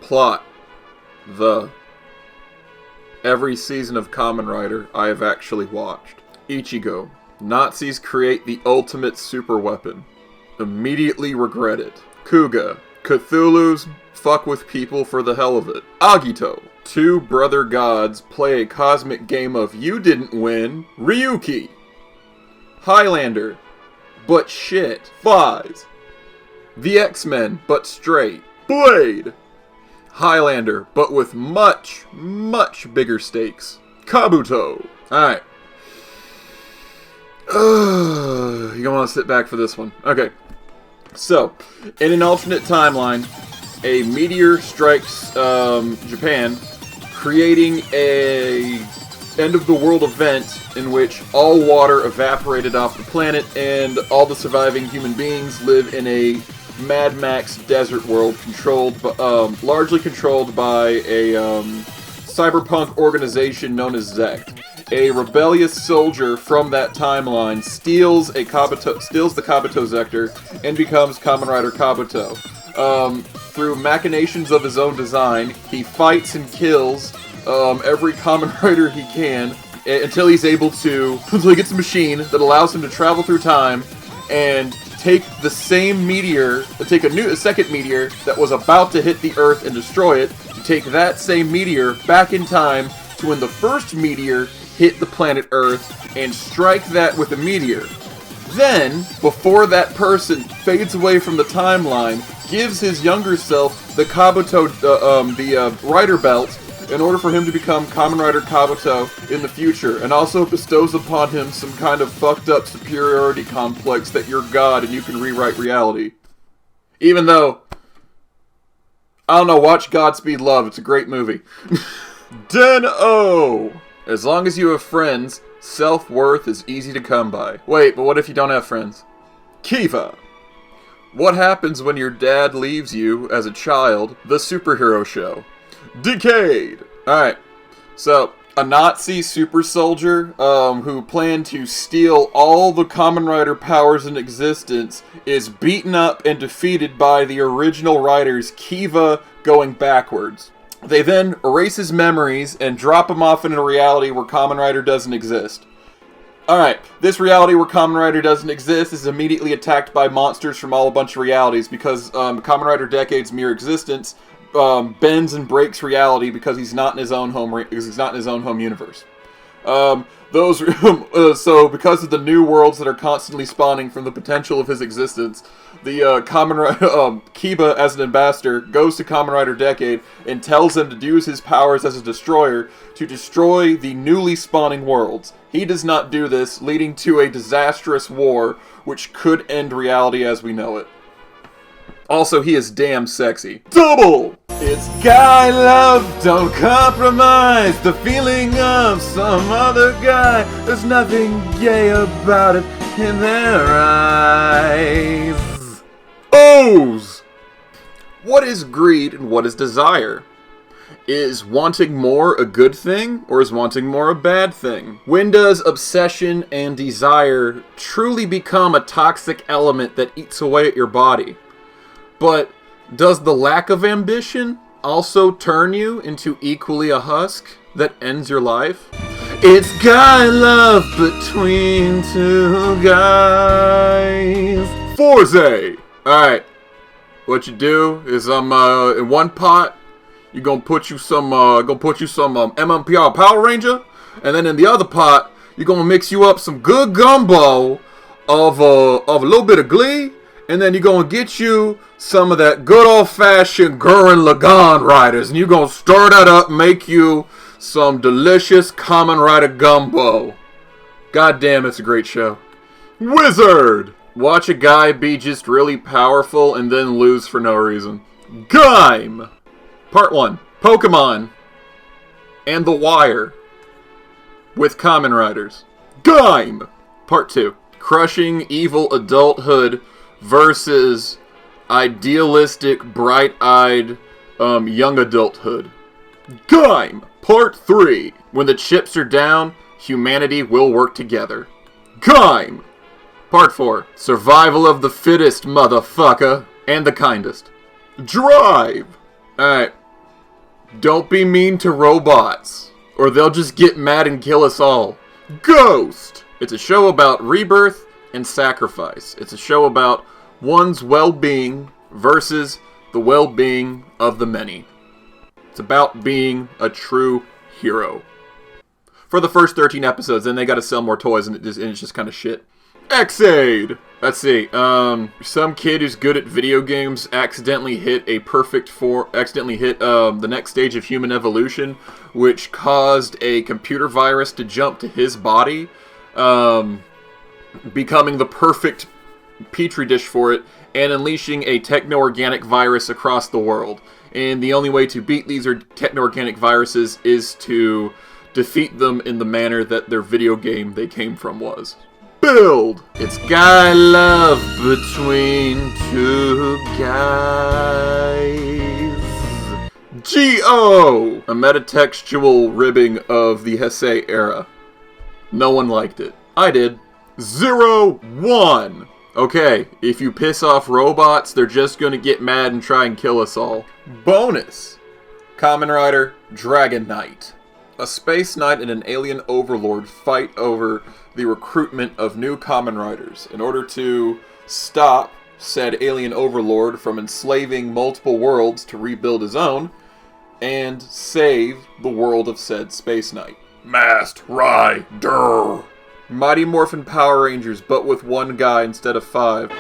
plot. Every season of Kamen Rider I have actually watched. Ichigo. Nazis create the ultimate super weapon. Immediately regret it. Kuga. Cthulhu's fuck with people for the hell of it. Agito. Two brother gods play a cosmic game of you didn't win. Ryuki. Highlander. But shit. Flies. The X-Men, but straight. Blade. Highlander, but with much, much bigger stakes. Kabuto. Alright. You're gonna want to sit back for this one. Okay. So, in an alternate timeline, a meteor strikes Japan, creating a end-of-the-world event in which all water evaporated off the planet and all the surviving human beings live in a Mad Max desert world largely controlled by a cyberpunk organization known as Zeke. A rebellious soldier from that timeline steals the Kabuto Sector and becomes Kamen Rider Kabuto. Through machinations of his own design, he fights and kills every Kamen Rider he can until he gets a machine that allows him to travel through time and take the same meteor, a second meteor that was about to hit the Earth and destroy it, to take that same meteor back in time to when the first meteor hit the planet Earth and strike that with a meteor. Then, before that person fades away from the timeline, gives his younger self the Kabuto, Rider Belt, in order for him to become Kamen Rider Kabuto in the future, and also bestows upon him some kind of fucked up superiority complex that you're God and you can rewrite reality. Even though, I don't know, watch Godspeed Love, it's a great movie. Den-O! As long as you have friends, self-worth is easy to come by. Wait, but what if you don't have friends? Kiva! What happens when your dad leaves you as a child? The superhero show. Decade! Alright, so, a Nazi super soldier who planned to steal all the Kamen Rider powers in existence is beaten up and defeated by the original writers Kiva going backwards. They then erase his memories and drop him off in a reality where Kamen Rider doesn't exist. Alright, this reality where Kamen Rider doesn't exist is immediately attacked by monsters from a bunch of realities because Kamen Rider Decade's mere existence bends and breaks reality because he's not in his own home universe. So because of the new worlds that are constantly spawning from the potential of his existence, the Kamen Rider Kiba, as an ambassador, goes to Kamen Rider Decade and tells him to use his powers as a destroyer to destroy the newly spawning worlds. He does not do this, leading to a disastrous war which could end reality as we know it. Also, he is damn sexy. Double! It's guy love, don't compromise the feeling of some other guy. There's nothing gay about it in their eyes. O's! What is greed and what is desire? Is wanting more a good thing, or is wanting more a bad thing? When does obsession and desire truly become a toxic element that eats away at your body? But does the lack of ambition also turn you into equally a husk that ends your life? It's guy love between two guys. Forze! Alright. What you do is in one pot, you're gonna put you some MMPR Power Ranger, and then in the other pot, you're gonna mix you up some good gumbo of a little bit of Glee, and then you're gonna get you some of that good old-fashioned Gurren Lagann Riders, and you're gonna stir that up and make you some delicious Kamen Rider gumbo. God damn, it's a great show. Wizard! Watch a guy be just really powerful and then lose for no reason. Gaim! Part 1. Pokemon. And The Wire. With Kamen Riders. Gaim! Part 2. Crushing evil adulthood versus idealistic, bright-eyed, young adulthood. Gaim! Part 3. When the chips are down, humanity will work together. Gaim! Part 4. Survival of the fittest, motherfucker. And the kindest. Drive! Alright. Don't be mean to robots, or they'll just get mad and kill us all. Ghost! It's a show about rebirth and sacrifice. It's a show about one's well-being versus the well-being of the many. It's about being a true hero. For the first 13 episodes, then they gotta sell more toys, and it's just kind of shit. X-Aid! Let's see, some kid who's good at video games accidentally hit the next stage of human evolution, which caused a computer virus to jump to his body, becoming the perfect petri dish for it, and unleashing a techno-organic virus across the world. And the only way to beat these techno-organic viruses is to defeat them in the manner that their video game they came from was. Build! It's guy love between two guys. G.O. A metatextual ribbing of the Heisei era. No one liked it. I did. 0-1. Okay, if you piss off robots, they're just gonna get mad and try and kill us all. Bonus! Kamen Rider Dragon Knight. A space knight and an alien overlord fight over the recruitment of new Kamen Riders in order to stop said alien overlord from enslaving multiple worlds to rebuild his own and save the world of said space knight. Masked Rider! Mighty Morphin Power Rangers, but with one guy instead of 5.